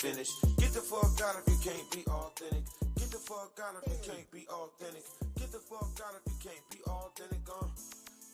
interview's finished. Get the fuck out if you can't be authentic. Get the fuck out if you can't be authentic. Get the fuck out if you can't be authentic.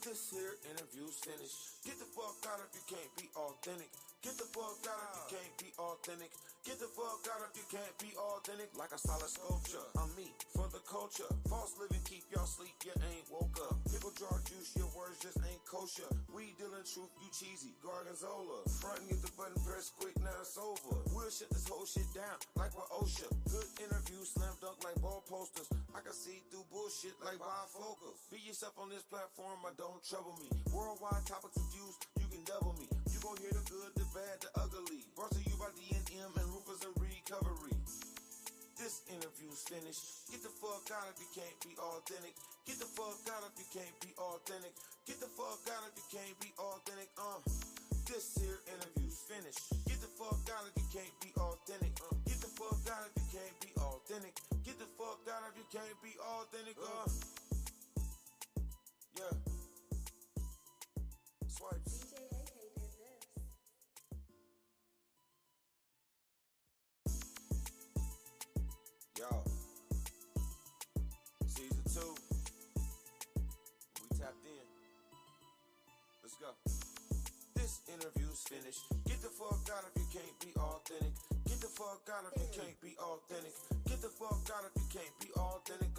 This here interview's finished. Get the fuck out if you can't be authentic. Get the fuck out if you can't be authentic. Get the fuck out if you can't be authentic. Like a solid sculpture, I'm me for the culture. False living keep y'all sleep, you ain't woke up. People draw juice, your words just ain't kosher. We dealing truth, you cheesy, Gorgonzola. Front and get the button press quick, now it's over. We'll shut this whole shit down like we're OSHA. Good interview, slam dunk like ball posters. I can see through bullshit like bifocals. Be yourself on this platform, but don't trouble me. Worldwide topics of views, you can double me. You gon' hear the good, the bad, the ugly. Brought to you by DNM and Rufus and Recovery. This interview's finished. Get the fuck out if you can't be authentic. Get the fuck out if you can't be authentic. Get the fuck out if you can't be authentic. This here interview's finished. Get the fuck out if you can't be authentic. Get the fuck out if you can't be authentic. Get the fuck out if you can't be authentic. Yeah. Swipes. DJ AK did this. Yo. Season 2. We tapped in. Let's go. This interview's finished. Get the fuck out if you can't be authentic. Get the fuck out if you can't be authentic. Get the fuck out if you can't be authentic.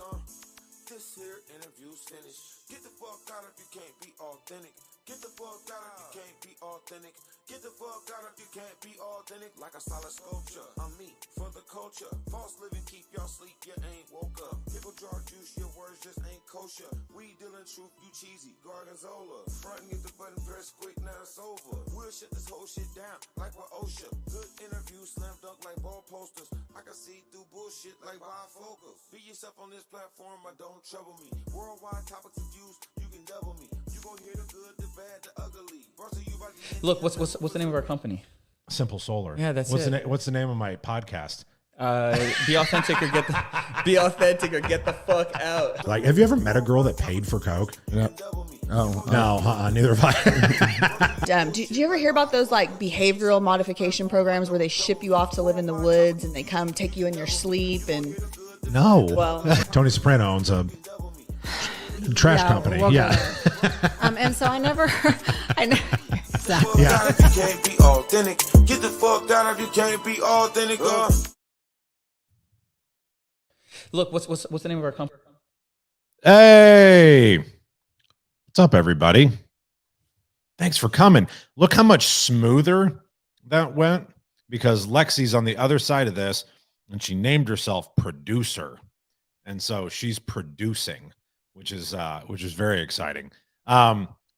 This here interview's finished. Get the fuck out if you can't be authentic. Get the fuck out if you can't be authentic. Get the fuck out if you can't be authentic. Like a solid sculpture, I'm me for the culture. False living keep y'all sleep, you ain't woke up. People draw juice, your words just ain't kosher. We dealing truth, you cheesy, Gorgonzola. Front and get the button press quick, now it's over. We'll shut this whole shit down like we're OSHA. Good interview, slam dunk like ball posters. I can see through bullshit like bifocals. Be yourself on this platform, but don't trouble me. Worldwide topics of views, you can double me. You gon' hear the good, the bad, the ugly. Brought to you by the Look, what's the name of our company? Simple Solar. Yeah, that's what's it. What's the name of my podcast? Be authentic or get be authentic or get the fuck out. Like, have you ever met a girl that paid for coke? Oh, No, neither have I. Do you ever hear about those like behavioral modification programs where they ship you off to live in the woods and they come take you in your sleep and No. Well- Tony Soprano owns a trash company. we'll go Yeah. and so I never Fuck out if you can't be authentic. Get the fuck out if you can't be authentic. Look, what's the name of our company? Hey, what's up, everybody? Thanks for coming. Look how much smoother that went because Lexi's on the other side of this, and she named herself producer, and so she's producing, which is very exciting.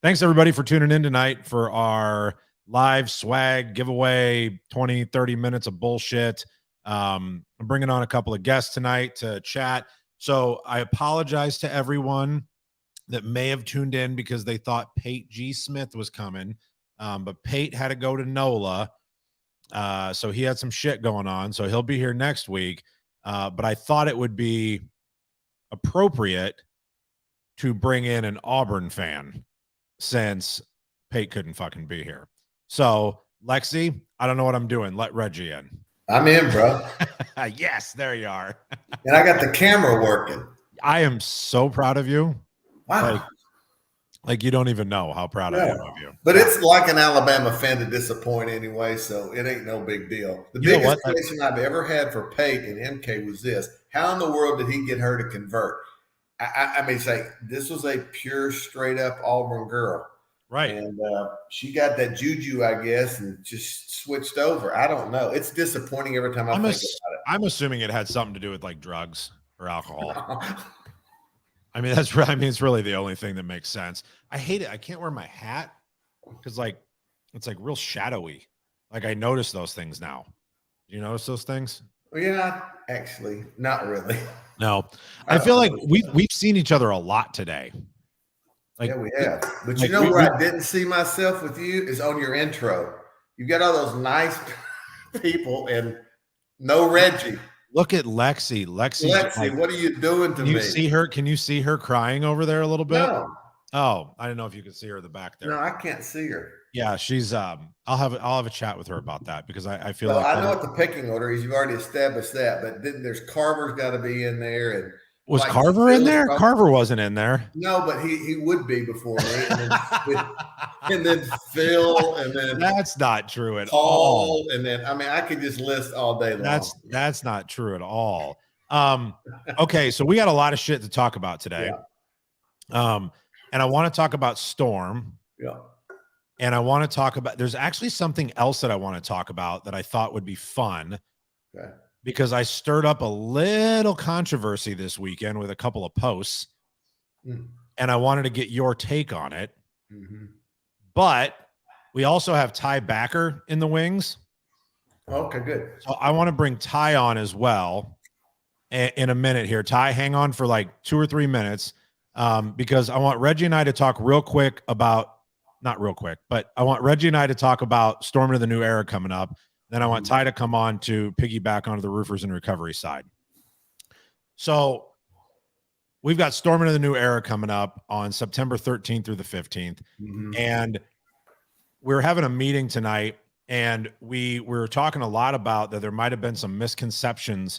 Thanks everybody for tuning in tonight for our live swag giveaway, 20, 30 minutes of bullshit. I'm bringing on a couple of guests tonight to chat. So I apologize to everyone that may have tuned in because they thought Pate G. Smith was coming. But Pate had to go to NOLA. So he had some shit going on. So he'll be here next week. But I thought it would be appropriate to bring in an Auburn fan since Pate couldn't fucking be here. So Lexi, I don't know what I'm doing. Let Reggie in. I'm in, bro. Yes, there you are. And I got the camera working. I am so proud of you. Wow. Like you don't even know how proud I am of you. But it's like an Alabama fan to disappoint anyway, so it ain't no big deal. The biggest question I've ever had for Pate and MK was this: how in the world did he get her to convert? I mean, say this was a pure, straight up Auburn girl. Right. And she got that juju, I guess, and just switched over. I don't know. It's disappointing every time I think about it. I'm assuming it had something to do with like drugs or alcohol. I mean, it's really the only thing that makes sense. I hate it. I can't wear my hat because like it's like real shadowy. Like I notice those things now. Do you notice those things? Yeah, actually, not really. No. I feel like we've seen each other a lot today. Like, yeah, we have. But you know where I didn't see myself with you is on your intro. You got all those nice people and no Reggie. Look at Lexi. Lexi, like, what are you doing to me? See her? Can you see her crying over there a little bit? No. Oh, I didn't know if you could see her in the back there. No, I can't see her. Yeah, she's I'll have a chat with her about that because I feel well, like I know what the picking order is. You've already established that, but then there's Carver's got to be in there, and was like Carver in there? Carver wasn't in there. No, but he would be before me, and then Phil, and then that's not true at Paul, all. And then I could just list all day long. That's not true at all. Okay, so we got a lot of shit to talk about today. Yeah. And I want to talk about Storm. Yeah. And I want to talk about, there's actually something else that I want to talk about that I thought would be fun. Okay. Because I stirred up a little controversy this weekend with a couple of posts. And I wanted to get your take on it. Mm-hmm. But we also have Ty Backer in the wings. Okay, good. So I want to bring Ty on as well in a minute here. Ty, hang on for like 2 or 3 minutes because I want Reggie and I to talk real quick about, not real quick, but I want Reggie and I to talk about Storm into the New Era coming up. Then I want Ty to come on to piggyback onto the Roofers and Recovery side. So we've got Storm into the New Era coming up on September 13th through the 15th. Mm-hmm. And we're having a meeting tonight, and we were talking a lot about that there might have been some misconceptions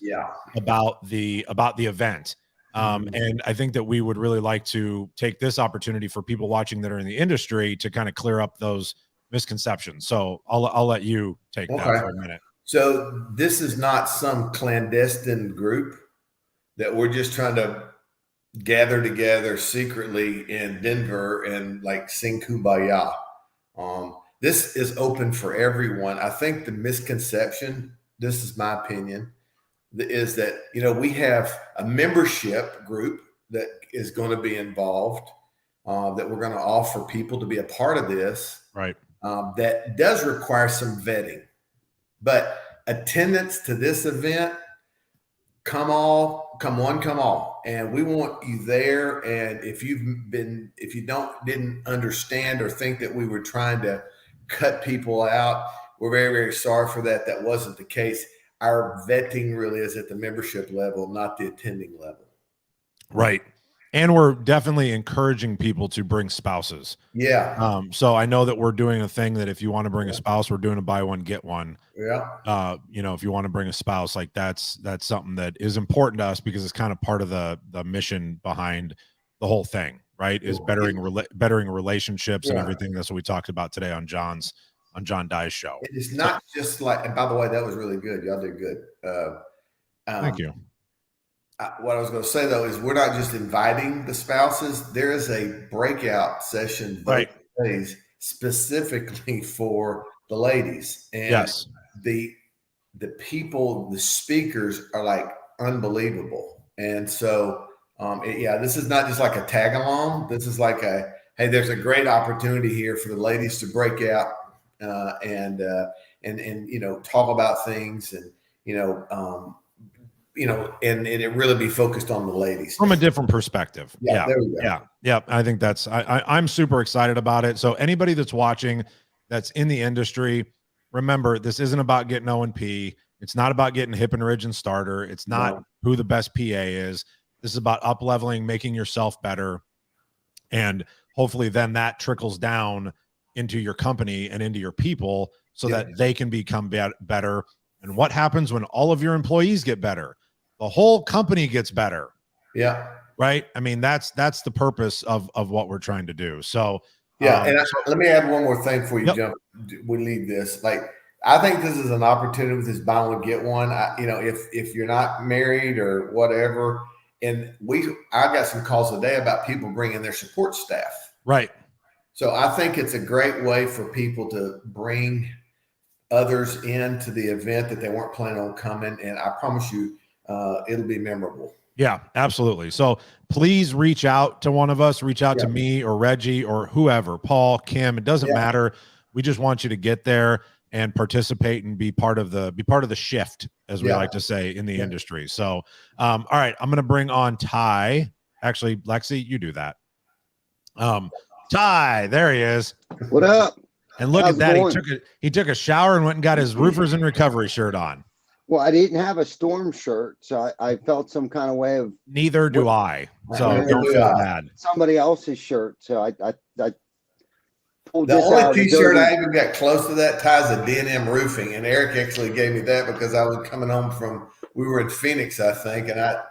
about the event. And I think that we would really like to take this opportunity for people watching that are in the industry to kind of clear up those misconceptions. So I'll let you take that for a minute. So this is not some clandestine group that we're just trying to gather together secretly in Denver and like sing Kumbaya. This is open for everyone. I think the misconception, this is my opinion, is that, we have a membership group that is going to be involved, that we're going to offer people to be a part of this. Right. That does require some vetting, but attendance to this event, come one, come all. And we want you there. And if you didn't understand or think that we were trying to cut people out, we're very, very sorry for that. That wasn't the case. Our vetting really is at the membership level, not the attending level. Right. And we're definitely encouraging people to bring spouses. Yeah. So I know that we're doing a thing that if you want to bring a spouse, we're doing a buy one, get one. Yeah. If you want to bring a spouse, like that's something that is important to us because it's kind of part of the mission behind the whole thing, right? Is bettering relationships and everything. That's what we talked about today on John Dye's show. It's not just like, and by the way, that was really good. Y'all did good. Thank you. What I was going to say though is we're not just inviting the spouses. There is a breakout session days specifically for the ladies, and the people, the speakers are like unbelievable. And so, this is not just like a tag along. This is like hey, there's a great opportunity here for the ladies to break out and talk about things and and it really be focused on the ladies from a different perspective. Yeah. There we go. Yeah. I think that's, I'm super excited about it. So anybody that's watching, that's in the industry, remember, this isn't about getting O&P. It's not about getting hip and ridge and starter. It's not who the best PA is. This is about up leveling, making yourself better. And hopefully then that trickles down into your company and into your people so that they can become better. And what happens when all of your employees get better? The whole company gets better. Yeah. Right. I mean, that's the purpose of what we're trying to do. So, and let me add one more thing before you we leave this. Like, I think this is an opportunity with this buy one, get one. If you're not married or whatever, and I got some calls today about people bringing their support staff. Right. So I think it's a great way for people to bring others into the event that they weren't planning on coming. And I promise you, it'll be memorable. Yeah, absolutely. So please reach out to one of us, reach out to me or Reggie or whoever, Paul, Kim, it doesn't matter. We just want you to get there and participate and be part of the shift, as we like to say in the industry. So, all right, I'm going to bring on Ty. Actually, Lexi, you do that. Ty, there he is. What up? And look at that. He took a shower and went and got his Roofers and Recovery shirt on. Well, I didn't have a Storm shirt, so I felt some kind of way of Neither do I. So Neither don't do feel I. bad. somebody else's shirt. So I pulled The this only out of the T-shirt dirty- I even got close to that ties a D&M Roofing, and Eric actually gave me that because I was coming home from. We were in Phoenix, I think, and I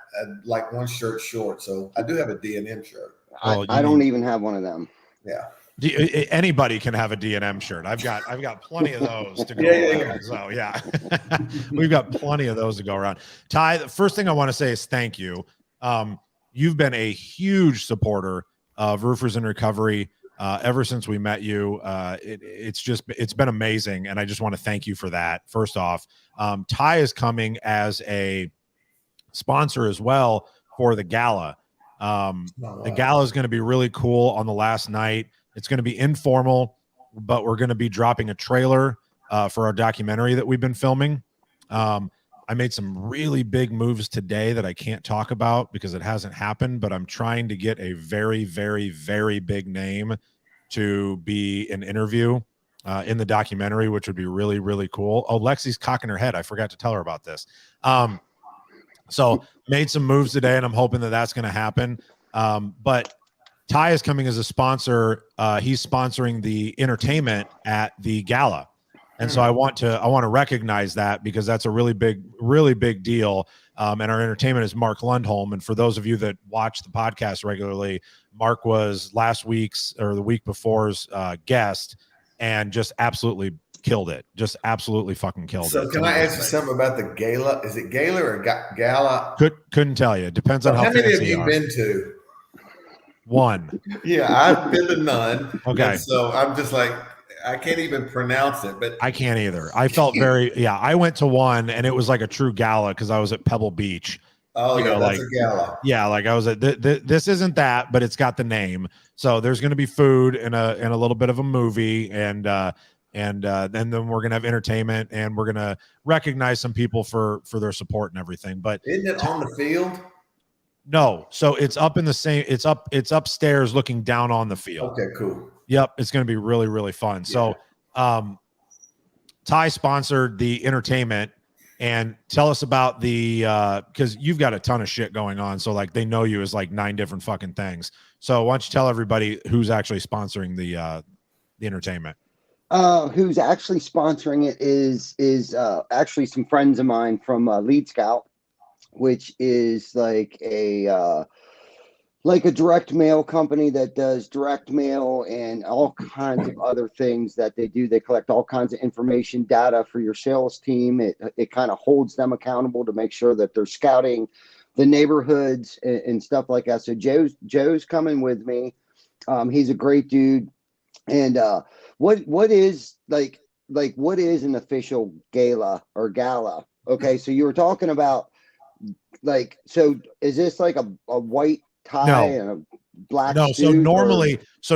like one shirt short, so I do have a D&M shirt. Well, I don't even have one of them. Yeah. Anybody can have a D&M shirt. I've got plenty of those to go Yeah. around. So yeah, we've got plenty of those to go around. Ty, the first thing I want to say is thank you. You've been a huge supporter of Roofers in Recovery ever since we met you. It's been amazing, and I just want to thank you for that. First off, Ty is coming as a sponsor as well for the gala. The gala is going to be really cool on the last night. It's going to be informal, but we're going to be dropping a trailer for our documentary that we've been filming. I made some really big moves today that I can't talk about because it hasn't happened, but I'm trying to get a very, very, very big name to be an interview in the documentary, which would be really, really cool. Oh, Lexi's cocking her head. I forgot to tell her about this. So made some moves today, and I'm hoping that that's going to happen. But Ty is coming as a sponsor. He's sponsoring the entertainment at the gala. And so I want to recognize that because that's a really big deal. And our entertainment is Mark Lundholm. And for those of you that watch the podcast regularly, Mark was last week's or the week before's guest and just absolutely killed it. Just absolutely fucking killed it. So can I ask you something about the gala? Is it gala or gala? Couldn't tell you. It depends on how many fancy have you been to? One. Yeah, I've been to none. Okay. So I'm just like, I can't even pronounce it, but I can't either. I felt I went to one and it was like a true gala because I was at Pebble Beach. That's a gala. Yeah, like I was at this isn't that, but it's got the name. So there's going to be food and a little bit of a movie and then we're going to have entertainment and we're going to recognize some people for their support and everything. But isn't it on the field? No, so it's up in the same. It's upstairs, looking down on the field. Okay, cool. Yep, it's going to be really, really fun. Yeah. So, Ty sponsored the entertainment, and tell us about the because you've got a ton of shit going on. So, like, they know you as like 9 different fucking things. So, why don't you tell everybody who's actually sponsoring the entertainment? Who's actually sponsoring it is actually some friends of mine from Lead Scout, which is like a direct mail company that does direct mail and all kinds of other things that they do. They collect all kinds of information, data for your sales team. It kind of holds them accountable to make sure that they're scouting the neighborhoods and stuff like that. So Joe's coming with me. He's a great dude. And what is what is an official gala or gala? Okay, so you were talking about so is this like a white tie and a black suit? So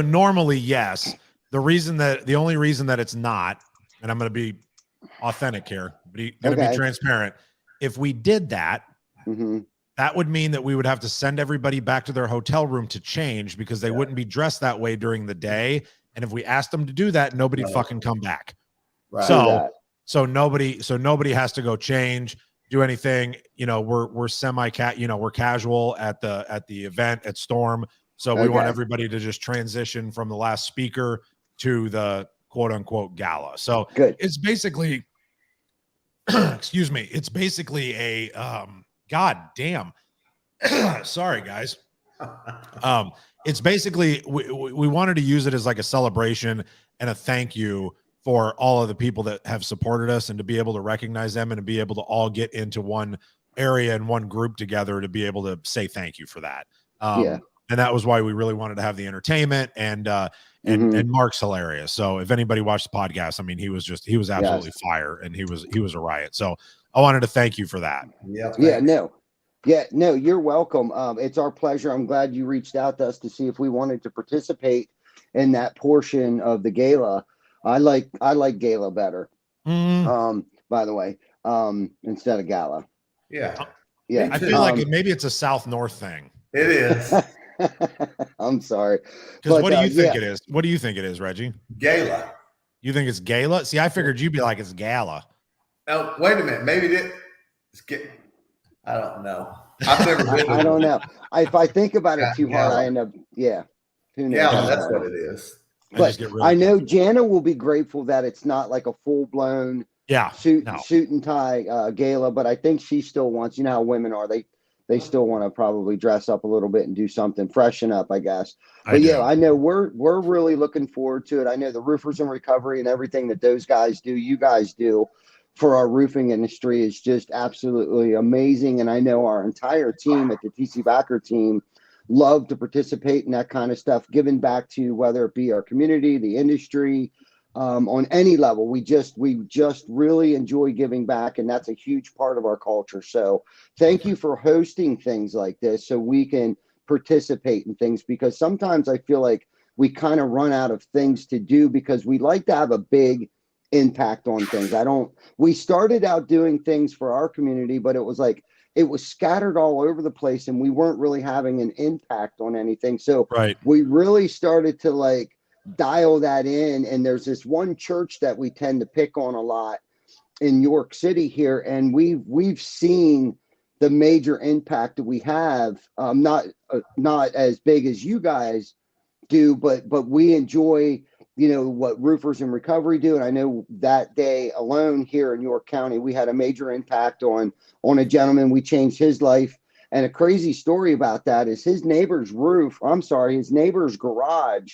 normally yes. The only reason that it's not, and I'm going to be authentic here, but going to be transparent. If we did that, that would mean that we would have to send everybody back to their hotel room to change because they wouldn't be dressed that way during the day. And if we asked them to do that, nobody'd fucking come back. Right. So nobody has to go change, do anything. We're we're casual at the event at Storm. So we want everybody to just transition from the last speaker to the quote unquote gala. So it's basically, excuse me, it's basically a, God damn, sorry guys. It's basically, we wanted to use it as like a celebration and a thank you for all of the people that have supported us and to be able to recognize them and to be able to all get into one area and one group together to be able to say thank you for that. And that was why we really wanted to have the entertainment and Mark's hilarious. So if anybody watched the podcast, I mean, he was absolutely fire and he was a riot. So I wanted to thank you for that. No, you're welcome. It's our pleasure. I'm glad you reached out to us to see if we wanted to participate in that portion of the gala. I like gala better. By the way, instead of gala. Yeah. I feel like maybe it's a South North thing. It is. I'm sorry. Because what do you think it is? What do you think it is, Reggie? Gala. You think it's gala? See, I figured you'd be like, it's gala. Oh, wait a minute. Maybe I don't know. I've never been. I don't know. If I think about it too hard, Gallon. I end up, yeah. Who knows? Yeah, that's what it is. But I know Jana will be grateful that it's not like a full blown suit and tie gala, but I think she still wants, you know how women are, they still want to probably dress up a little bit and do something, freshen up, I guess. But yeah, I know we're really looking forward to it. I know the Roofers in Recovery and everything that those guys do, you guys do for our roofing industry is just absolutely amazing. And I know our entire team at the TC Backer team love to participate in that kind of stuff, giving back to whether it be our community, the industry, on any level. We just really enjoy giving back, and that's a huge part of our culture. So thank you for hosting things like this so we can participate in things, because sometimes I feel like we kind of run out of things to do because we like to have a big impact on things. We started out doing things for our community, but it was scattered all over the place and we weren't really having an impact on anything. So we really started to dial that in. And there's this one church that we tend to pick on a lot in York City here. And we've seen the major impact that we have, not as big as you guys do, but we enjoy, what Roofers in Recovery do. And I know that day alone here in York County, we had a major impact on a gentleman. We changed his life. And a crazy story about that is his neighbor's garage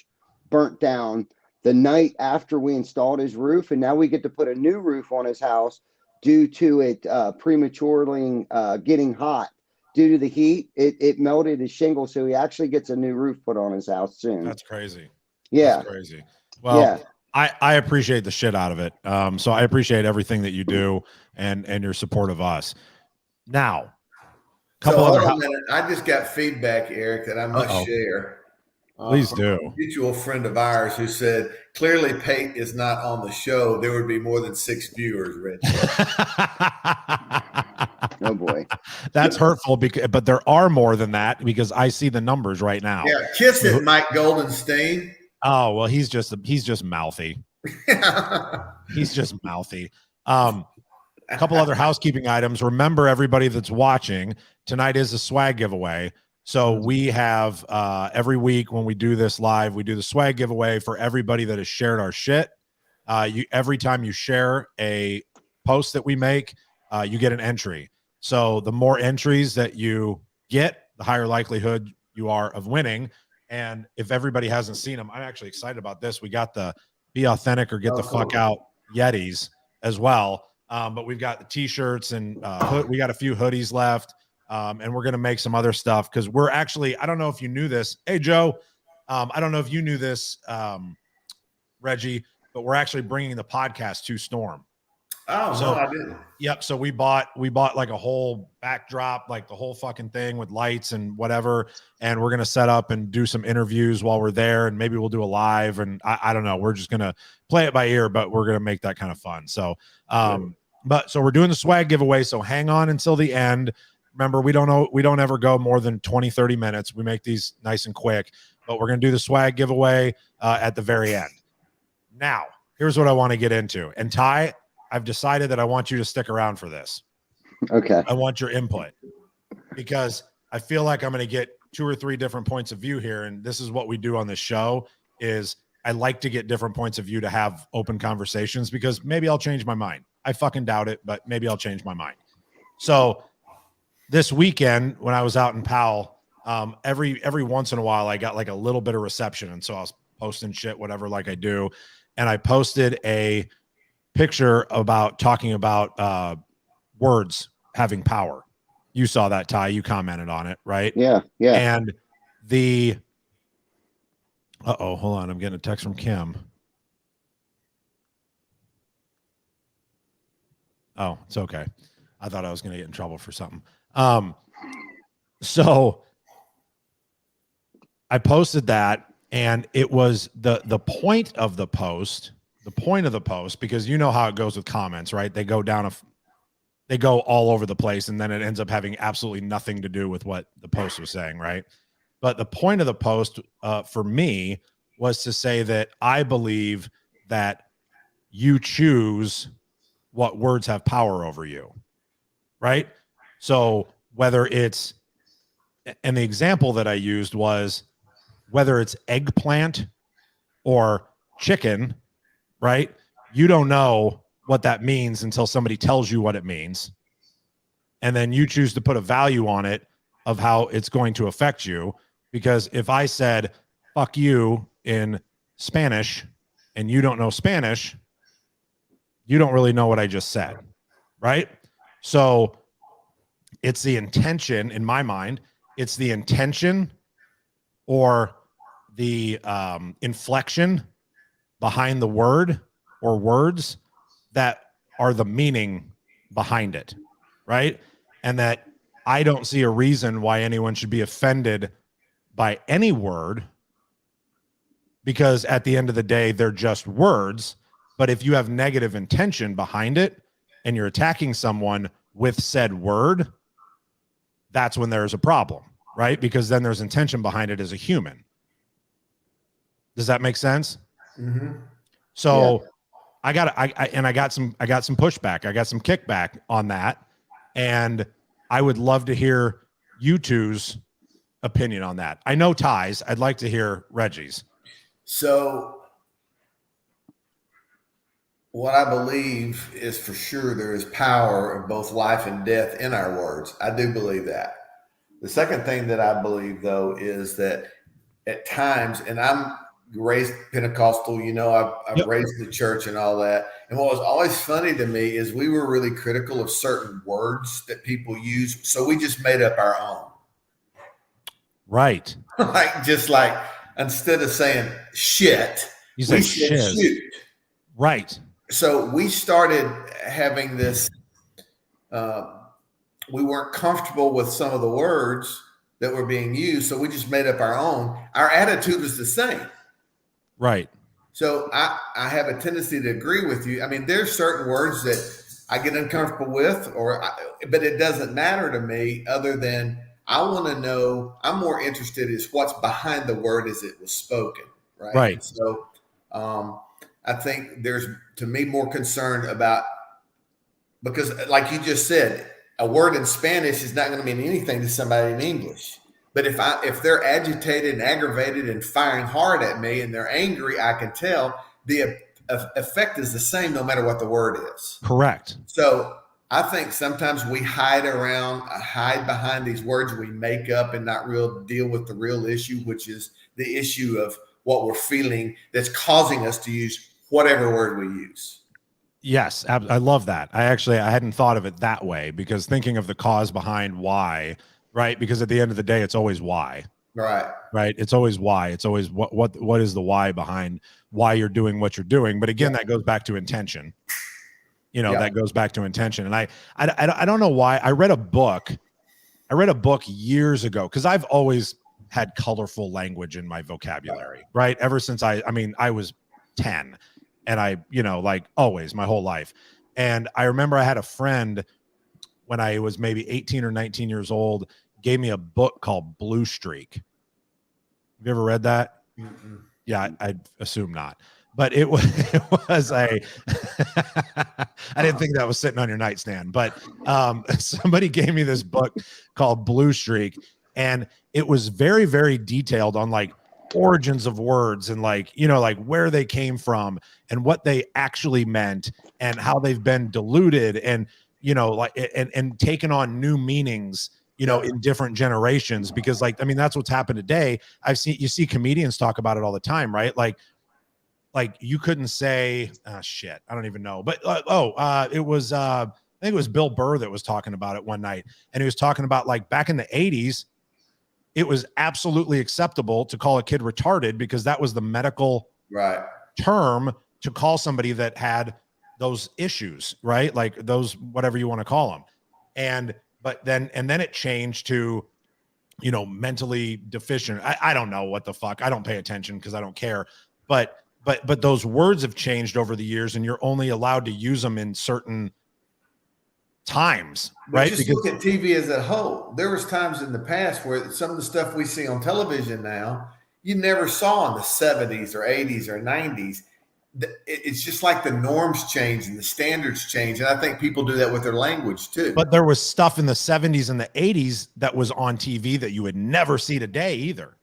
burnt down the night after we installed his roof. And now we get to put a new roof on his house due to it prematurely getting hot. Due to the heat, it melted his shingle. So he actually gets a new roof put on his house soon. That's crazy. Yeah. That's crazy. Well, I appreciate the shit out of it. So I appreciate everything that you do and your support of us. Now, I just got feedback, Eric, that I must share. Please do. A mutual friend of ours who said, clearly Pate is not on the show. There would be more than 6 viewers, Rich. Oh boy. That's hurtful, but there are more than that because I see the numbers right now. Yeah, kiss it, Mike Goldenstein. Oh, well, he's just mouthy. He's just mouthy. A couple other housekeeping items. Remember, everybody that's watching, tonight is a swag giveaway. So we have every week when we do this live, we do the swag giveaway for everybody that has shared our shit. Every time you share a post that we make, you get an entry. So the more entries that you get, the higher likelihood you are of winning. And if everybody hasn't seen them, I'm actually excited about this. We got the Be Authentic or Get the Fuck Out Yetis as well. But we've got the t-shirts and we got a few hoodies left. And we're going to make some other stuff because we're actually, I don't know if you knew this. Hey, Joe, I don't know if you knew this, Reggie, but we're actually bringing the podcast to Storm. Oh, so, no, I didn't. Yep. So we bought like a whole backdrop, like the whole fucking thing with lights and whatever. And we're going to set up and do some interviews while we're there. And maybe we'll do a live. And I don't know. We're just going to play it by ear, but we're going to make that kind of fun. So, so we're doing the swag giveaway. So hang on until the end. Remember, we don't ever go more than 20, 30 minutes. We make these nice and quick, but we're going to do the swag giveaway at the very end. Now, here's what I want to get into. And Ty, I've decided that I want you to stick around for this. Okay. I want your input because I feel like I'm going to get 2 or 3 different points of view here. And this is what we do on this show is I like to get different points of view to have open conversations because maybe I'll change my mind. I fucking doubt it, but maybe I'll change my mind. So this weekend when I was out in Powell, every once in a while I got like a little bit of reception. And so I was posting shit, whatever, like I do. And I posted a picture talking about words having power. You saw that, Ty. You commented on it, right? Yeah. And hold on. I'm getting a text from Kim. Oh, it's okay. I thought I was going to get in trouble for something. So I posted that, and it was the point of the post. The point of the post, because you know how it goes with comments, right? They go all over the place, and then it ends up having absolutely nothing to do with what the post was saying, right? But the point of the post for me was to say that I believe that you choose what words have power over you, right? So whether it's, and the example that I used was whether it's eggplant or chicken, right? You don't know what that means until somebody tells you what it means. And then you choose to put a value on it of how it's going to affect you. Because if I said, fuck you in Spanish and you don't know Spanish, you don't really know what I just said, right? So it's the intention in my mind. It's the intention or the inflection behind the word or words that are the meaning behind it, right? And that I don't see a reason why anyone should be offended by any word, because at the end of the day, they're just words. But if you have negative intention behind it and you're attacking someone with said word, that's when there's a problem, right? Because then there's intention behind it as a human. Does that make sense? Mm-hmm. So yeah. I got some pushback. I got some kickback on that. And I would love to hear you two's opinion on that. I know Ty's. I'd like to hear Reggie's. So what I believe is for sure there is power of both life and death in our words. I do believe that. The second thing that I believe, though, is that at times, and I'm raised Pentecostal, I've raised the church and all that. And what was always funny to me is we were really critical of certain words that people use. So we just made up our own. Right. like instead of saying shit, you say shiz. Shoot. Right. So we started having this, we weren't comfortable with some of the words that were being used. So we just made up our own. Our attitude was the same. Right. So I have a tendency to agree with you. I mean, there's certain words that I get uncomfortable with, but it doesn't matter to me other than I want to know, I'm more interested is what's behind the word as it was spoken. Right. Right. So I think there's, to me, more concern about, because like you just said, a word in Spanish is not going to mean anything to somebody in English. But if they're agitated and aggravated and firing hard at me and they're angry, I can tell the effect is the same no matter what the word is. Correct. So I think sometimes we hide behind these words we make up and not deal with the real issue, which is the issue of what we're feeling that's causing us to use whatever word we use. Yes, I love that. I hadn't thought of it that way, because thinking of the cause behind why, right? Because at the end of the day, it's always why. Right. Right. It's always why. It's always what is the why behind why you're doing what you're doing. But again, that goes back to intention. That goes back to intention. And I don't know why. I read a book years ago, because I've always had colorful language in my vocabulary, right? Ever since I was 10. And I, like always my whole life. And I remember I had a friend when I was maybe 18 or 19 years old, gave me a book called Blue Streak. Have you ever read that? Mm-hmm. Yeah, I assume not. But it was I didn't think that was sitting on your nightstand. But somebody gave me this book called Blue Streak. And it was very, very detailed on like origins of words and like where they came from and what they actually meant and how they've been diluted and and taken on new meanings in different generations, because that's what's happened today. You see comedians talk about it all the time, right? Like you couldn't say shit, I don't even know, but it was I think it was Bill Burr that was talking about it one night, and he was talking about like back in the 80s it was absolutely acceptable to call a kid retarded, because that was the medical term to call somebody that had those issues, right? Like those, whatever you want to call them. And then it changed to, mentally deficient. I don't know what the fuck. I don't pay attention because I don't care. But those words have changed over the years, and you're only allowed to use them in certain times, right? Just look at TV as a whole. There was times in the past where some of the stuff we see on television now, you never saw in the 70s or 80s or 90s. it's just like the norms change and the standards change. And I think people do that with their language too. But there was stuff in the 70s and the 80s that was on TV that you would never see today either.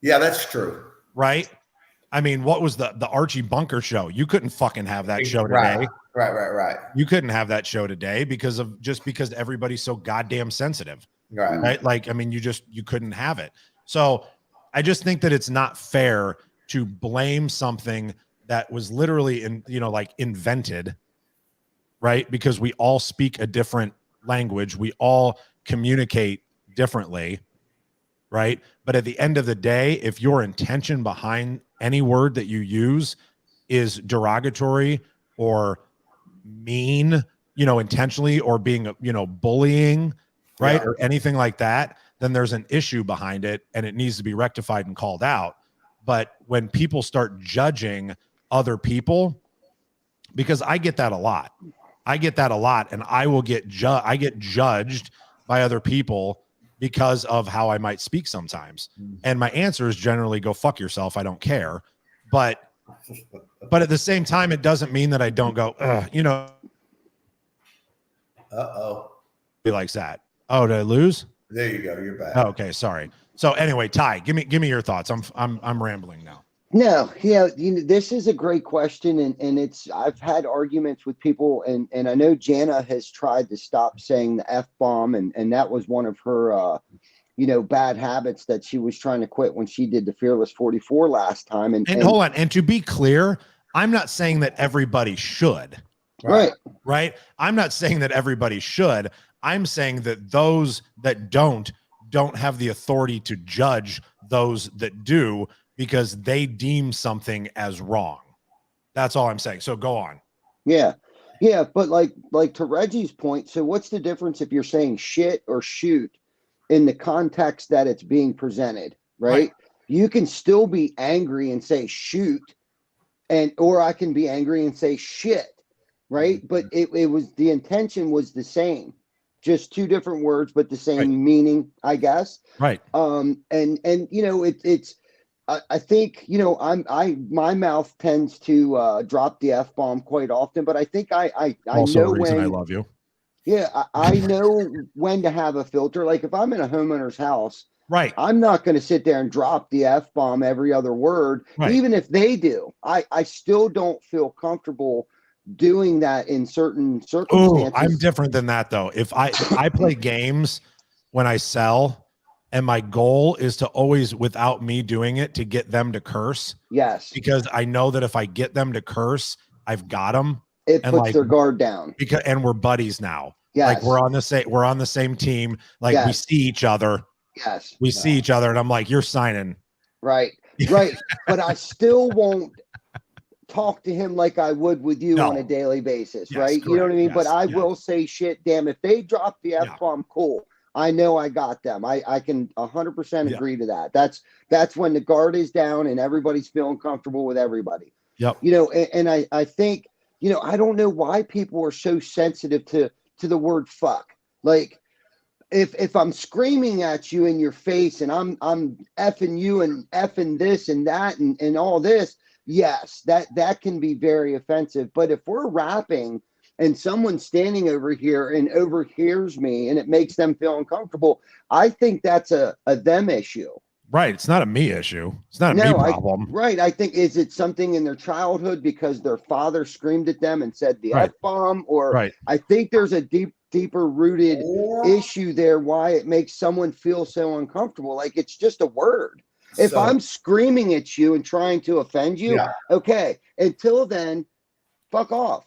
Yeah, that's true. Right? I mean, what was the Archie Bunker show? You couldn't fucking have that show today. Right. You couldn't have that show today because everybody's so goddamn sensitive. Right? Like, I mean, you couldn't have it. So I just think that it's not fair to blame something that was literally invented, right? Because we all speak a different language. We all communicate differently, right? But at the end of the day, if your intention behind any word that you use is derogatory or mean, intentionally, or being, bullying, right? Or anything like that, then there's an issue behind it and it needs to be rectified and called out. But when people start judging other people, because I get that a lot, and I will get judged by other people because of how I might speak sometimes. And my answer is generally go fuck yourself. I don't care. But at the same time, it doesn't mean that I don't go, He likes that. Oh, did I lose? There you go. You're back. Oh, okay. Sorry. So anyway, Ty, give me your thoughts. I'm rambling now. No, yeah, this is a great question, and I've had arguments with people, and I know Jana has tried to stop saying the F-bomb, and that was one of her bad habits that she was trying to quit when she did the Fearless 44 last time. And hold on, and to be clear, I'm not saying that everybody should. Right. I'm not saying that everybody should. I'm saying that those that don't have the authority to judge those that do, because they deem something as wrong. That's all I'm saying. So go on. Yeah. But like to Reggie's point, so what's the difference if you're saying shit or shoot in the context that it's being presented, right? You can still be angry and say shoot, or I can be angry and say shit, right? But it was, the intention was the same, just two different words, but the same meaning, I guess. Right. It's, I think, my mouth tends to drop the F-bomb quite often, but I think I also know a reason when I love you. Yeah, I know when to have a filter. Like if I'm in a homeowner's house, right, I'm not going to sit there and drop the F-bomb every other word. Right. Even if they do, I still don't feel comfortable doing that in certain circumstances. Oh, I'm different than that though. If I play games when I sell, and my goal is to always, without me doing it, to get them to curse. Yes. Because I know that if I get them to curse, I've got them. It puts their guard down. And we're buddies now. Yes. Like we're on the same team. Like we see each other. Yes. We see each other, and I'm like, you're signing. Right. But I still won't talk to him like I would with you on a daily basis, right? Correct. You know what I mean? Yes, but I will say shit, damn, if they drop the F-bomb, cool. I know I got them. I can 100% agree to that. That's when the guard is down and everybody's feeling comfortable with everybody. Yep. And I think, I don't know why people are so sensitive to the word fuck. Like if I'm screaming at you in your face and I'm effing you and effing this and that and all this, yes, that can be very offensive. But if we're rapping and someone's standing over here and overhears me and it makes them feel uncomfortable, I think that's a them issue. Right. It's not a me issue. It's not a me problem. I think, is it something in their childhood because their father screamed at them and said the F-bomb? Or I think there's a deeper rooted issue there why it makes someone feel so uncomfortable. Like it's just a word. If I'm screaming at you and trying to offend you, okay. Until then, fuck off.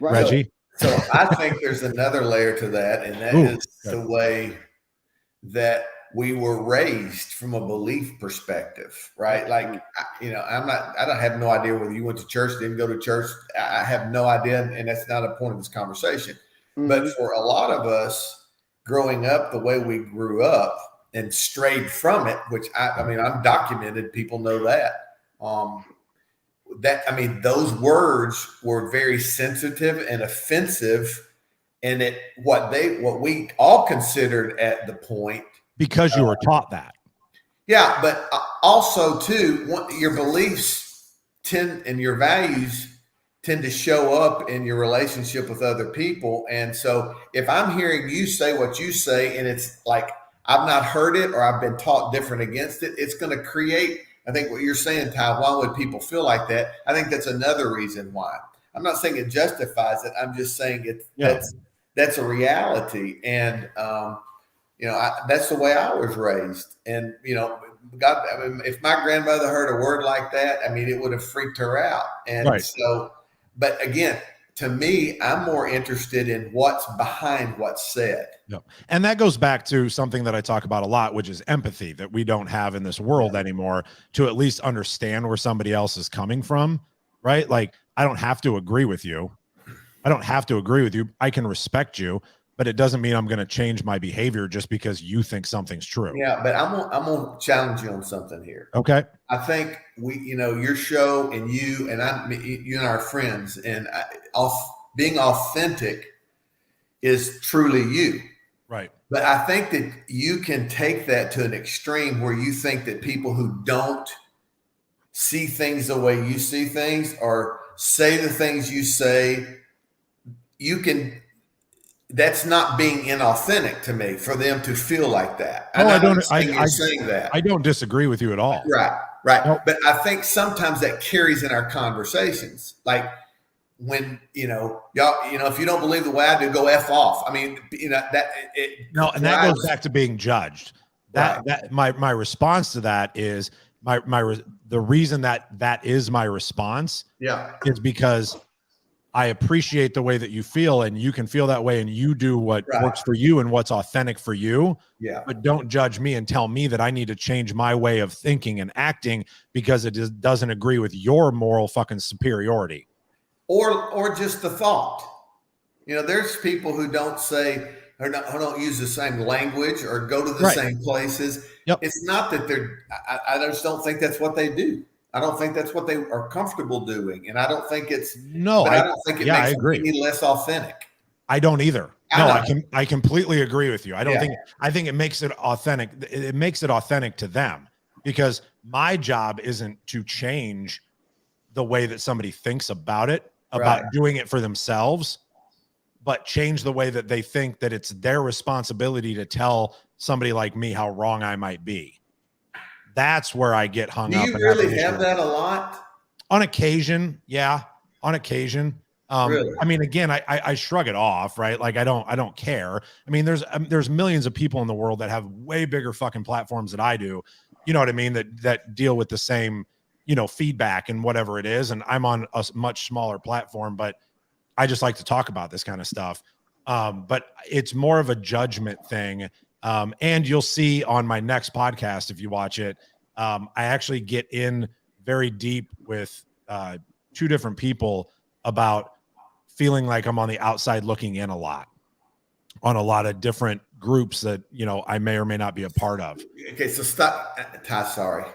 Right. Reggie? So I think there's another layer to that, and that is the way that we were raised from a belief perspective, right? Like, I don't have no idea whether you went to church, didn't go to church. I have no idea, and that's not a point of this conversation. Mm-hmm. But for a lot of us growing up the way we grew up and strayed from it, which I'm documented, people know that. Those words were very sensitive and offensive, and what we all considered at the point, because you were taught that. Yeah, but also too, your beliefs your values tend to show up in your relationship with other people. And so if I'm hearing you say what you say, and it's like I've not heard it or I've been taught different against it, it's going to create, I think what you're saying, Ty, why would people feel like that? I think that's another reason why. I'm not saying it justifies it. I'm just saying that's a reality. And, that's the way I was raised. And, God, I mean, if my grandmother heard a word like that, I mean, it would have freaked her out. And so, but again, to me, I'm more interested in what's behind what's said. Yep. And that goes back to something that I talk about a lot, which is empathy that we don't have in this world anymore, to at least understand where somebody else is coming from, right? Like, I don't have to agree with you. I can respect you, but it doesn't mean I'm going to change my behavior just because you think something's true. Yeah, but I'm gonna challenge you on something here. Okay. I think your show and you and our friends, and being authentic is truly you. Right. But I think that you can take that to an extreme where you think that people who don't see things the way you see things or say the things you say, that's not being inauthentic to me for them to feel like that. Oh, I'm saying that. I don't disagree with you at all. Right. Nope. But I think sometimes that carries in our conversations. Like when, y'all, if you don't believe the way I do, go F off. I mean, that goes back to being judged. That my response to that is the reason that is my response is because I appreciate the way that you feel, and you can feel that way, and you do what works for you and what's authentic for you. Yeah. But don't judge me and tell me that I need to change my way of thinking and acting because it doesn't agree with your moral fucking superiority. Or just the thought. There's people who don't say or who don't use the same language or go to the same places. Yep. It's not that I just don't think that's what they do. I don't think that's what they are comfortable doing. And I don't think I don't think it makes it any less authentic. I don't either. I completely agree with you. I think it makes it authentic. It makes it authentic to them because my job isn't to change the way that somebody thinks about it, about doing it for themselves, but change the way that they think that it's their responsibility to tell somebody like me how wrong I might be. That's where I get hung up. Do you really have that a lot? On occasion, yeah. On occasion. Really? I mean, again, I shrug it off, right? Like I don't care. I mean, there's millions of people in the world that have way bigger fucking platforms than I do. You know what I mean? That deal with the same, feedback and whatever it is. And I'm on a much smaller platform, but I just like to talk about this kind of stuff. But it's more of a judgment thing. And you'll see on my next podcast, if you watch it, I actually get in very deep with two different people about feeling like I'm on the outside looking in a lot on a lot of different groups that, I may or may not be a part of. Okay. So stop, Ty, sorry.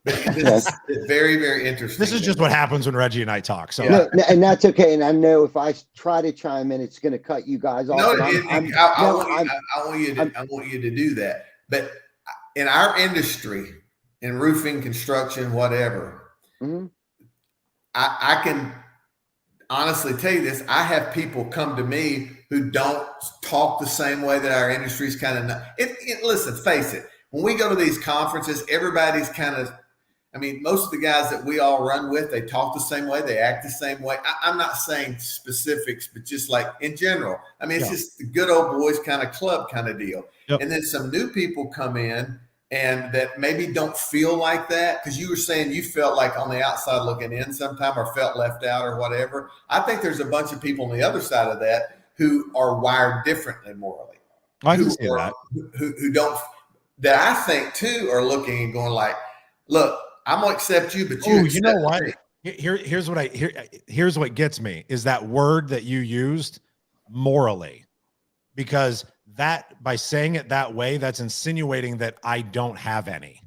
But this is very, very interesting. This is just what happens when Reggie and I talk. So, and that's okay. And I know if I try to chime in, it's going to cut you guys off. I want you to do that. But in our industry, in roofing, construction, whatever, I can honestly tell you this. I have people come to me who don't talk the same way that our industry is kind of. Listen, face it. When we go to these conferences, everybody's kind of. I mean, most of the guys that we all run with, they talk the same way, they act the same way. I'm not saying specifics, but just like in general. I mean, it's just the good old boys kind of club kind of deal. Yep. And then some new people come in and that maybe don't feel like that, because you were saying you felt like on the outside looking in sometime or felt left out or whatever. I think there's a bunch of people on the other side of that who are wired differently morally. I can see that. Who don't, that I think too are looking and going like, look, I'm gonna accept you, but you know what? Here's what gets me is that word that you used, morally, because that by saying it that way, that's insinuating that I don't have any.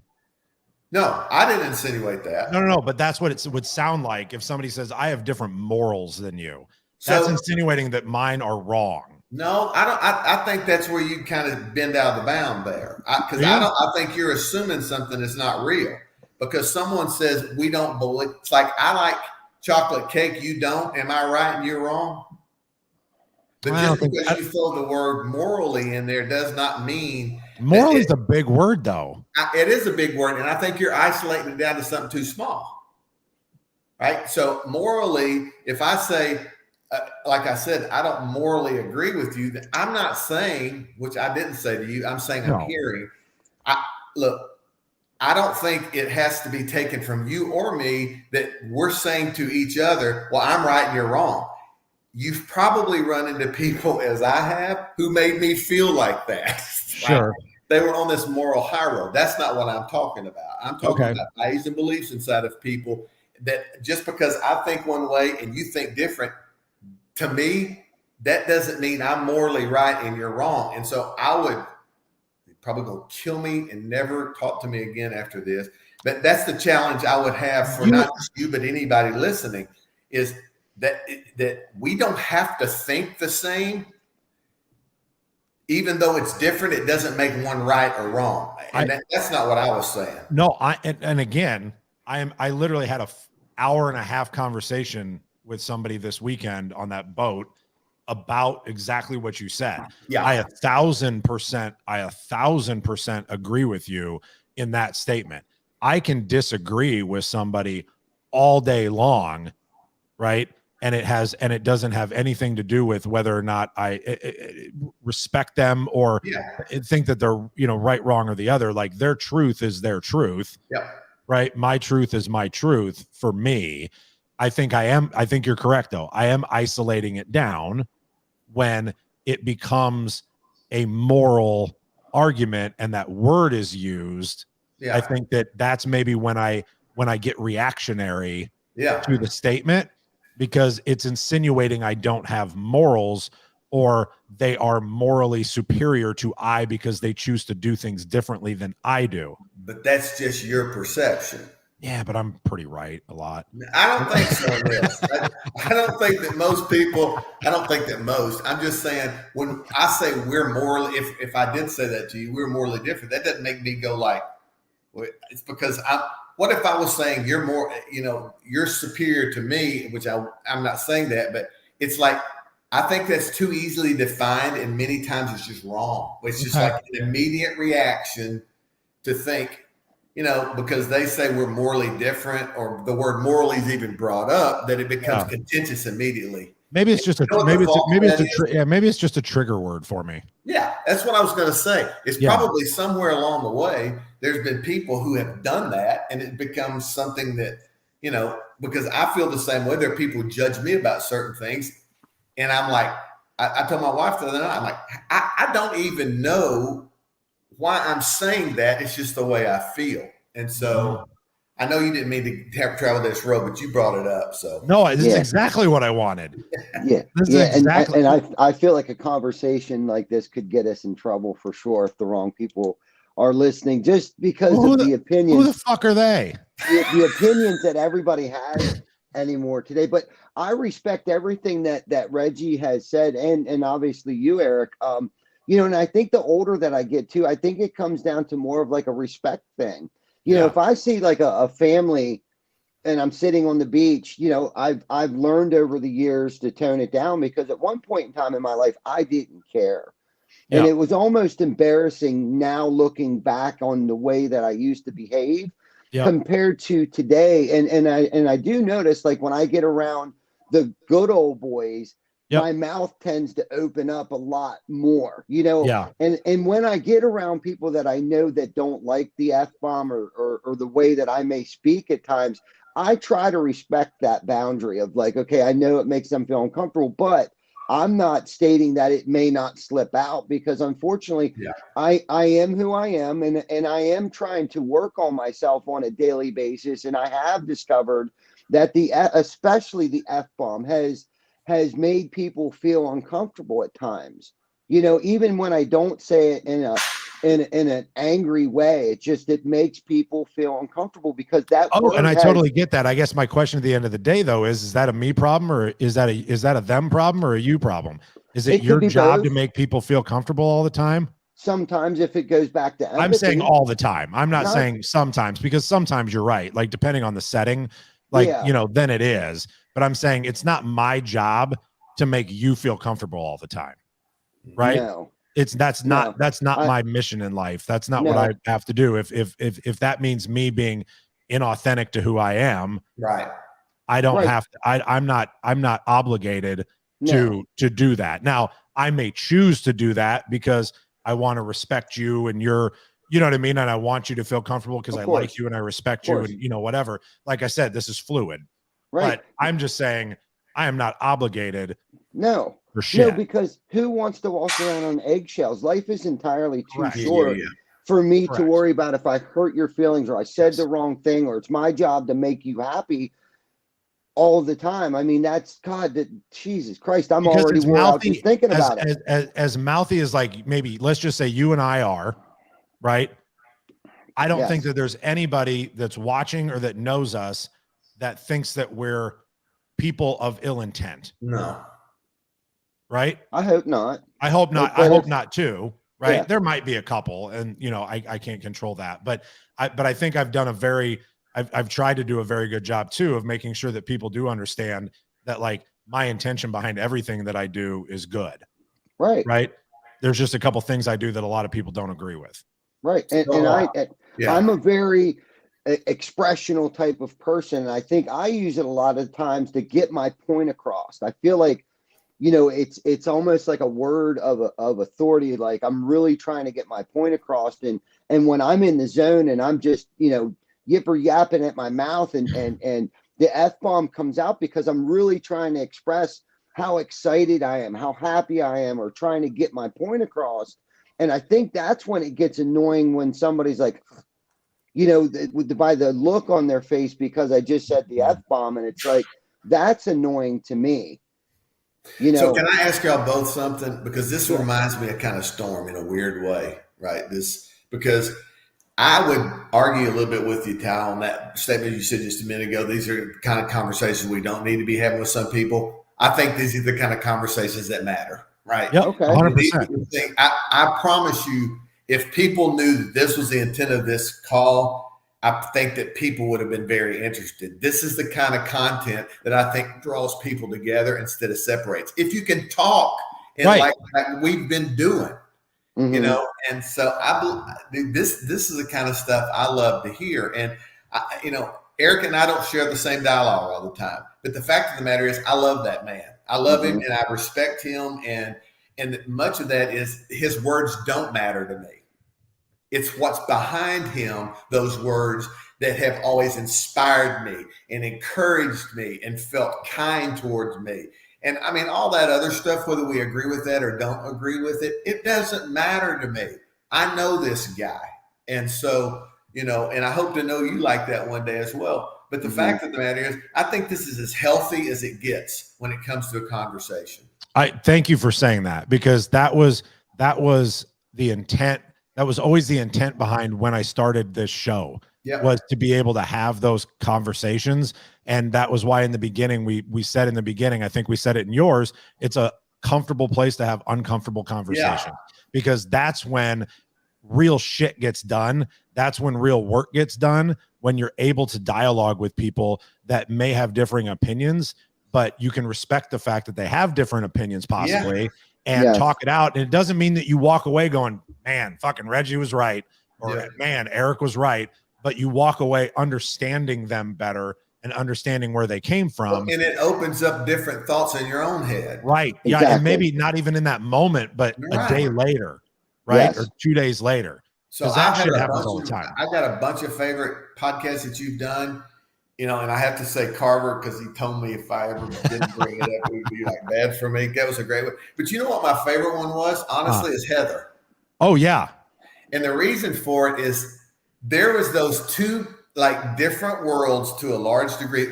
No, I didn't insinuate that. No. But that's what it would sound like if somebody says I have different morals than you. That's insinuating that mine are wrong. No, I don't. I think that's where you kind of bend out of the bound there, because I think you're assuming something that's not real. because someone says we don't believe. It's like I like chocolate cake, you don't. Am I right and you're wrong? But just because you throw the word morally in there does not mean morally is a big word, though. It is a big word, and I think you're isolating it down to something too small. Right? So morally, if I say, like I said, I don't morally agree with you, I'm not saying, which I didn't say to you, I'm saying I'm hearing. Look, I don't think it has to be taken from you or me that we're saying to each other, well, I'm right and you're wrong. You've probably run into people, as I have, who made me feel like that. Sure. Right? They were on this moral high road. That's not what I'm talking about. I'm talking about values and beliefs inside of people that just because I think one way and you think different, to me, that doesn't mean I'm morally right and you're wrong. And so I would probably go kill me and never talk to me again after this. But that's the challenge I would have for not just you, but anybody listening, is that we don't have to think the same. Even though it's different, it doesn't make one right or wrong. And that's not what I was saying. No, and again, I literally had a hour and a half conversation with somebody this weekend on that boat about exactly what you said. Yeah. I 1,000% agree with you in that statement. I can disagree with somebody all day long, right? And it doesn't have anything to do with whether or not I respect them or think that they're, right, wrong, or the other. Like, their truth is their truth. Yeah. Right. My truth is my truth for me. I think you're correct, though. I am isolating it down when it becomes a moral argument and that word is used. Yeah. I think that's maybe when I get reactionary to the statement, because it's insinuating I don't have morals or they are morally superior to I because they choose to do things differently than I do. But that's just your perception. Yeah, but I'm pretty right a lot. I don't think so, Liz. I don't think that most people, I'm just saying, when I say we're morally, if I did say that to you, we're morally different, that doesn't make me go like, well, it's because what if I was saying you're more, you're superior to me, which I'm not saying that, but it's like, I think that's too easily defined, and many times it's just wrong. It's just like an immediate reaction to think, because they say we're morally different, or the word morally is even brought up, that it becomes contentious immediately. Maybe it's just maybe it's just a trigger word for me. Yeah, that's what I was going to say. It's probably somewhere along the way there's been people who have done that, and it becomes something that, because I feel the same way. There are people who judge me about certain things, and I'm like, I told my wife the other night, I'm like, I don't even know why I'm saying that. It's just the way I feel. And so I know you didn't mean to have travel this road, but you brought it up. So no, this is exactly what I wanted. Yeah. And I feel like a conversation like this could get us in trouble for sure if the wrong people are listening, just because of the opinions. Who the fuck are they? The opinions that everybody has anymore today. But I respect everything that Reggie has said, and obviously you, Eric. And I think the older that I get too, I think it comes down to more of like a respect thing. If I see like a family and I'm sitting on the beach, I've learned over the years to tone it down, because at one point in time in my life, I didn't care. Yeah. And it was almost embarrassing now looking back on the way that I used to behave compared to today. And I do notice, like, when I get around the good old boys, my mouth tends to open up a lot more, and when I get around people that I know that don't like the F-bomb or the way that I may speak at times, I try to respect that boundary of like, okay, I know it makes them feel uncomfortable, but I'm not stating that it may not slip out, because unfortunately I am who I am, and I am trying to work on myself on a daily basis. And I have discovered that especially the F-bomb has made people feel uncomfortable at times, even when I don't say it in an angry way. It makes people feel uncomfortable, because that. And I totally get that. I guess my question at the end of the day, though, is that a me problem, or is that a them problem, or a you problem? Is it your job to make people feel comfortable all the time? sometimes if it goes back to empathy. I'm saying all the time. I'm not No. saying sometimes, because sometimes you're right. Like depending on the setting, like, Yeah. you know, then it is. But I'm saying it's not my job to make you feel comfortable all the time. Right. No. That's not my mission in life. That's not what I have to do. If that means me being inauthentic to who I am, right. I don't have to, I'm not obligated to do that. Now I may choose to do that because I want to respect you and you're, you know what I mean? And I want you to feel comfortable because I like you and I respect you and, you know, whatever. Like I said, this is fluid, right? But I'm just saying I am not obligated. No, for shit. No, because who wants to walk around on eggshells? Life is entirely too short for me to worry about if I hurt your feelings or I said the wrong thing, or it's my job to make you happy all the time. I mean, that's Jesus Christ. I'm already wore out just thinking about it. As mouthy as like, maybe let's just say you and I are, right? I don't think that there's anybody that's watching or that knows us that thinks that we're people of ill intent. No. Right? I hope not. I hope not. I hope not too. Right? Yeah. There might be a couple, and you know, I can't control that. But I think I've done I've tried to do a very good job too of making sure that people do understand that like my intention behind everything that I do is good. Right. Right. There's just a couple things I do that a lot of people don't agree with. Right. I'm a very expressional type of person. And I think I use it a lot of times to get my point across. I feel like, you know, it's almost like a word of authority. Like I'm really trying to get my point across. And when I'm in the zone and I'm just, you know, yipper yapping at my mouth and the F-bomb comes out because I'm really trying to express how excited I am, how happy I am, or trying to get my point across. And I think that's when it gets annoying when somebody's like, you know, by the look on their face because I just said the F-bomb, and it's like, that's annoying to me. You know. So can I ask y'all both something? Because this reminds me of kind of Storm in a weird way, right? Because I would argue a little bit with you, Tal, on that statement you said just a minute ago. These are the kind of conversations we don't need to be having with some people. I think these are the kind of conversations that matter, right? Yep, okay. 100%. I promise you, if people knew that this was the intent of this call, I think that people would have been very interested. This is the kind of content that I think draws people together instead of separates. If you can talk and like we've been doing, you know, and so this is the kind of stuff I love to hear. And you know, Eric and I don't share the same dialogue all the time, but the fact of the matter is, I love that man. I love him and I respect him, and much of that is his words don't matter to me. It's what's behind him, those words that have always inspired me and encouraged me and felt kind towards me. And I mean, all that other stuff, whether we agree with that or don't agree with it, it doesn't matter to me. I know this guy. And so, you know, and I hope to know you like that one day as well. But the fact of the matter is, I think this is as healthy as it gets when it comes to a conversation. I thank you for saying that, because that was the intent. That was always the intent behind when I started this show, was to be able to have those conversations. And that was why in the beginning, we said in the beginning, I think we said it in yours, it's a comfortable place to have uncomfortable conversation, because that's when real shit gets done. That's when real work gets done, when you're able to dialogue with people that may have differing opinions, but you can respect the fact that they have different opinions possibly. And talk it out. And it doesn't mean that you walk away going, man, fucking Reggie was right, or man, Eric was right. But you walk away understanding them better and understanding where they came from. And it opens up different thoughts in your own head. Right. Exactly. Yeah. And maybe not even in that moment, but a day later, right? Or 2 days later. So that shit happens all the time. I've got a bunch of favorite podcasts that you've done. You know, and I have to say Carver, because he told me if I ever didn't bring it up, it would be like bad for me. That was a great one. But you know what my favorite one was? Honestly, is Heather. Oh, yeah. And the reason for it is there was those two like different worlds to a large degree.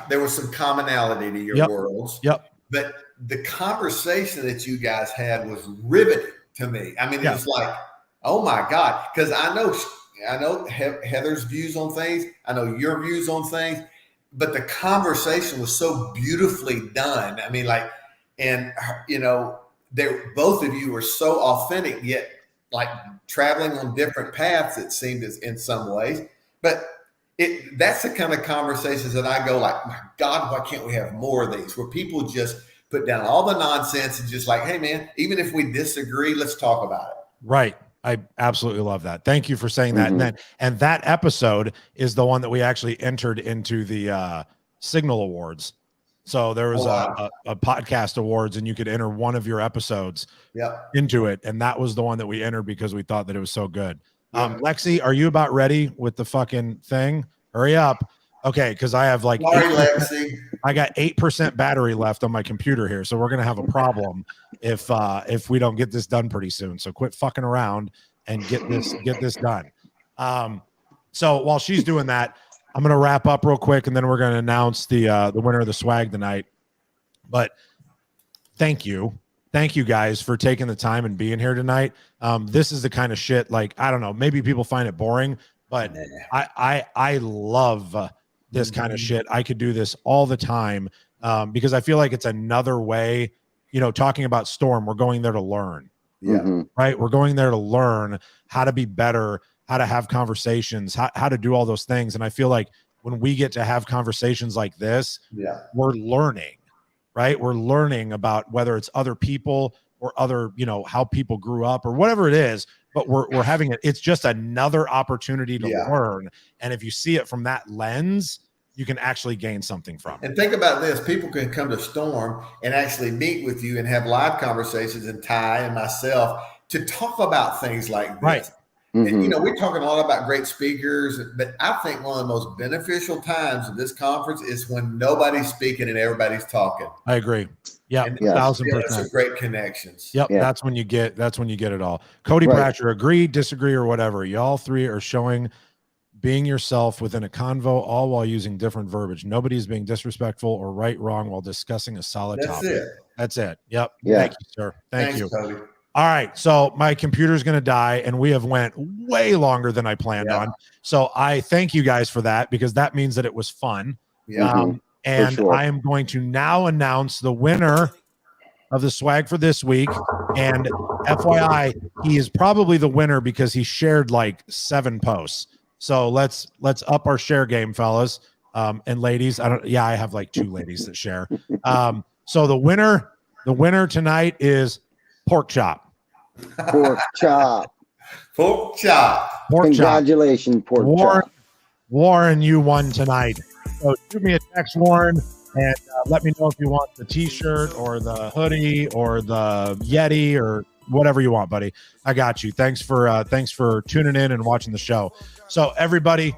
There was some commonality to your worlds. But the conversation that you guys had was riveting to me. I mean, it was like, oh my God. Because I know Heather's views on things. I know your views on things, but the conversation was so beautifully done. I mean, like, and you know, both of you were so authentic, yet like traveling on different paths, it seemed as in some ways. But that's the kind of conversations that I go like, my God, why can't we have more of these where people just put down all the nonsense and just like, hey man, even if we disagree, let's talk about it. Right. I absolutely love that. Thank you for saying that. And that episode is the one that we actually entered into the Signal Awards. So there was a podcast awards, and you could enter one of your episodes into it. And that was the one that we entered because we thought that it was so good. Lexi, are you about ready with the fucking thing? Hurry up. Okay, because I have like Lexi. I got 8% battery left on my computer here, so we're gonna have a problem if we don't get this done pretty soon. So quit fucking around and get this done. So while she's doing that, I'm gonna wrap up real quick, and then we're gonna announce the winner of the swag tonight. But thank you guys for taking the time and being here tonight. This is the kind of shit, like, I don't know, maybe people find it boring, but I love this kind of shit. I could do this all the time because I feel like it's another way, talking about Storm, we're going there to learn. Yeah. Right. We're going there to learn how to be better, how to have conversations, how to do all those things. And I feel like when we get to have conversations like this, we're learning, right? We're learning about whether it's other people or other, how people grew up or whatever it is, but we're having it. It's just another opportunity to learn. And if you see it from that lens, you can actually gain something from it. And think about this. People can come to Storm and actually meet with you and have live conversations, and Ty and myself, to talk about things like this. Right. And, we're talking a lot about great speakers, but I think one of the most beneficial times of this conference is when nobody's speaking and everybody's talking. I agree. Yeah, 1,000%. Some great connections. Yep, yeah. That's when you get it all. Cody Bratcher, agree, disagree, or whatever. Y'all three are showing being yourself within a convo, all while using different verbiage. Nobody's being disrespectful or right, wrong while discussing a solid topic. That's it. Yep. Yeah. Thank you, sir. Thanks, you. Cody. All right. So my computer's going to die, and we have went way longer than I planned on. So I thank you guys for that, because that means that it was fun. Yeah. And sure. I am going to now announce the winner of the swag for this week. And FYI, he is probably the winner because he shared like 7 posts. So let's up our share game, fellas and ladies. I have like 2 ladies that share. So the winner tonight is Pork Chop. Pork Chop. Pork Chop. Congratulations, Pork Chop. Warren, you won tonight. So shoot me a text, Warren, and let me know if you want the T-shirt or the hoodie or the Yeti or whatever you want, buddy. I got you. Thanks for tuning in and watching the show. So everybody,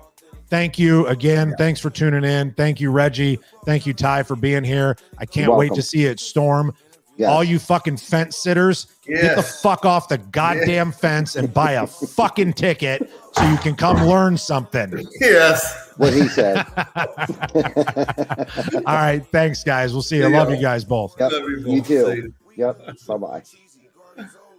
thank you again. Thanks for tuning in. Thank you, Reggie. Thank you, Ty, for being here. I can't wait to see it Storm. Yes. All you fucking fence sitters, get the fuck off the goddamn fence and buy a fucking ticket so you can come learn something. Yes. What he said. All right. Thanks, guys. We'll see you. I love you guys both. Yep. You too. Yep. Bye-bye.